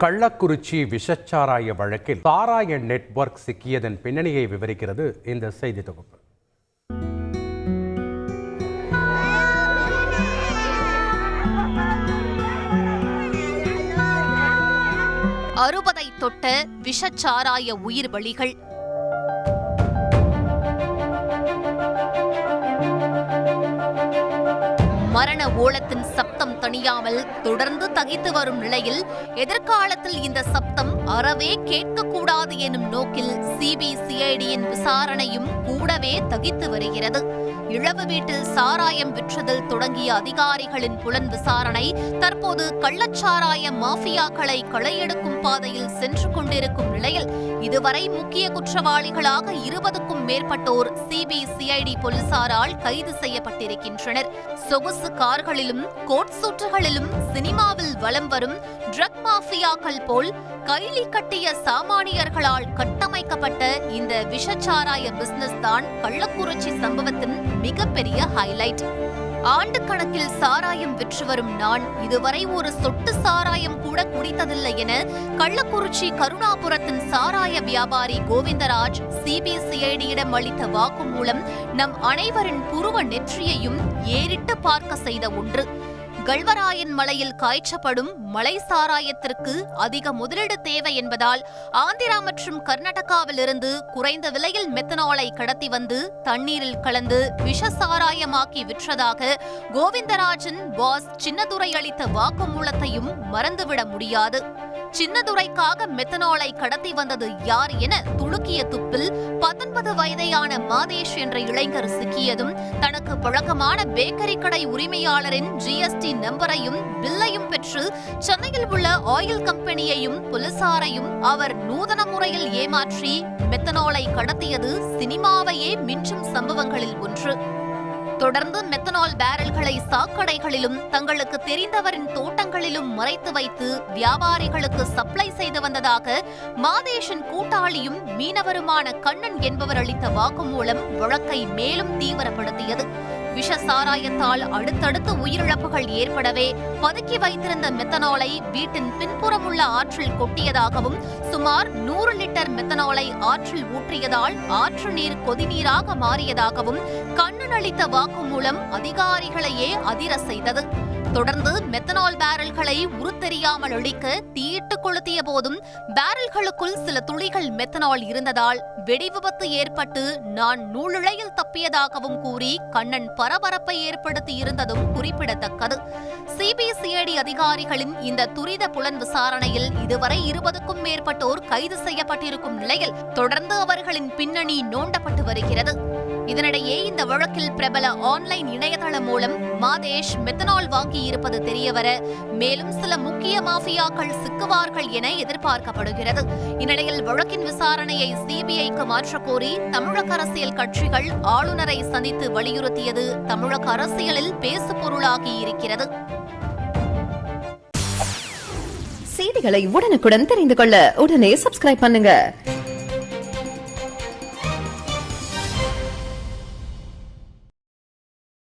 கள்ளக்குறிச்சி விஷச்சாராய வழக்கில் சாராய நெட்வொர்க் சிக்கியதன் பின்னணியை விவரிக்கிறது இந்த செய்தி தொகுப்பு. அறுபதை தொட்ட விஷச்சாராய உயிர் பலிகள். மரண ஓலத்தின் சப்தம் தணியாமல் தொடர்ந்து தகித்து வரும் நிலையில் எதிர்காலத்தில் இந்த சப்தம் அறவே கேட்கக்கூடாது எனும் நோக்கில் சிபிசிஐடியின் விசாரணையும் கூடவே தகித்து வருகிறது. இழவு வீட்டில் சாராயம் விற்றதில் தொடங்கிய அதிகாரிகளின் புலன் விசாரணை தற்போது கள்ளச்சாராய மாஃபியாக்களை களையெடுக்கும் பாதையில் சென்று கொண்டிருக்கும் நிலையில் இதுவரை முக்கிய குற்றவாளிகளாக 20க்கும் மேற்பட்டோர் சிபிசிஐடி போலீசாரால் கைது செய்யப்பட்டிருக்கின்றனர். சொகுசு கார்களிலும் கோட் சூட்டுகளிலும் சினிமாவில் வலம் வரும் ட்ரக் மாஃபியாக்கள் போல் கைலி கட்டிய சாமானியர்களால் கட்டமைக்கப்பட்ட இந்த விஷச்சாராய பிசினஸ் தான் கள்ளக்குறிச்சி சம்பவத்தின் மிகப்பெரிய ஹைலைட். ஆண்டு கணக்கில் சாராயம் விற்று வரும் நான் இதுவரை ஒரு சொட்டு சாராயம் கூட குடித்ததில்லை என கள்ளக்குறிச்சி கருணாபுரத்தின் சாராய வியாபாரி கோவிந்தராஜ் சிபிசிஐடியிடம் அளித்த வாக்குமூலம் நம் அனைவரின் புருவ நெற்றியையும் ஏறிட்டு பார்க்க செய்த ஒன்று. கல்வராயன் மலையில் காய்ச்சப்படும் மலை சாராயத்திற்கு அதிக முதலீடு தேவை என்பதால் ஆந்திரா மற்றும் கர்நாடகாவில் இருந்து குறைந்த விலையில் மெத்தனாலை கடத்தி வந்து தண்ணீரில் கலந்து விஷ சாராயமாக்கி விற்றதாக கோவிந்தராஜன் பாஸ் சின்னதுரை அளித்த வாக்குமூலத்தையும் மறந்துவிட முடியாது. சின்னதுரைக்காக மெத்தனாலை கடத்தி வந்தது யார் என துளுக்கிய துப்பில் 19 வயதையான மாதேஷ் என்ற இளைஞர் சிக்கியதும் தனக்கு பழக்கமான பேக்கரி கடை உரிமையாளரின் ஜிஎஸ்டி நம்பரையும் பில்லையும் பெற்று சென்னையில் உள்ள ஆயில் கம்பெனியையும் போலீசாரையும் அவர் நூதன முறையில் ஏமாற்றி மெத்தனாலை கடத்தியது சினிமாவையே மிஞ்சும் சம்பவங்களில் ஒன்று. தொடர்ந்து மெத்தனால் பேரல்களை சாக்கடைகளிலும் தங்களுக்கு தெரிந்தவரின் தோட்டங்களிலும் மறைத்து வைத்து வியாபாரிகளுக்கு சப்ளை செய்து வந்ததாக மாதேஷின் கூட்டாளியும் மீனவருமான கண்ணன் என்பவர் அளித்த வாக்குமூலம் வழக்கை மேலும் தீவிரப்படுத்தியது. விஷ சாராயத்தால் அடுத்தடுத்து உயிரிழப்புகள் ஏற்படவே பதுக்கி வைத்திருந்த மெத்தனாலை வீட்டின் பின்புறம் உள்ள ஆற்றில் கொட்டியதாகவும் சுமார் 100 லிட்டர் மெத்தனாலை ஆற்றில் ஊற்றியதால் ஆற்று நீர் கொதிநீராக மாறியதாகவும் கண்ணன் அளித்த வாக்குமூலம் அதிகாரிகளையே அதிர செய்தது. தொடர்ந்து மெத்தனால் பேரல்களை உருத்தெரியாமல் அழிக்க தீயிட்டு கொளுத்திய போதும் பேரல்களுக்குள் சில துளிகள் மெத்தனால் இருந்ததால் வெடி விபத்து ஏற்பட்டு நான் நூலிழையில் தப்பியதாகவும் கூறி கண்ணன் பரபரப்பை ஏற்படுத்தி இருந்ததும் குறிப்பிடத்தக்கது. சிபிசிஐடி அதிகாரிகளின் இந்த துரித புலன் விசாரணையில் இதுவரை 20க்கும் மேற்பட்டோர் கைது செய்யப்பட்டிருக்கும் நிலையில் தொடர்ந்து அவர்களின் பின்னணி நோண்டப்பட்டு வருகிறது. இதனிடையே இந்த வழக்கில் பிரபல ஆன்லைன் இணையதளம் மூலம் மாதேஷ் மெத்தனால் வாங்கி இருப்பது தெரியவர மேலும் சில முக்கிய மாஃபியாக்கள் சிக்குவார்கள் என எதிர்பார்க்கப்படுகிறது. இந்நிலையில் வழக்கின் விசாரணையை சிபிஐக்கு மாற்றக் கோரி தமிழக அரசியல் கட்சிகள் ஆளுநரை சந்தித்து வலியுறுத்தியது தமிழக அரசியலில் பேசு பொருளாகி இருக்கிறது. செய்திகளை உடனுக்குடன் தெரிந்து கொள்ள உடனே சப்ஸ்கிரைப் பண்ணுங்க.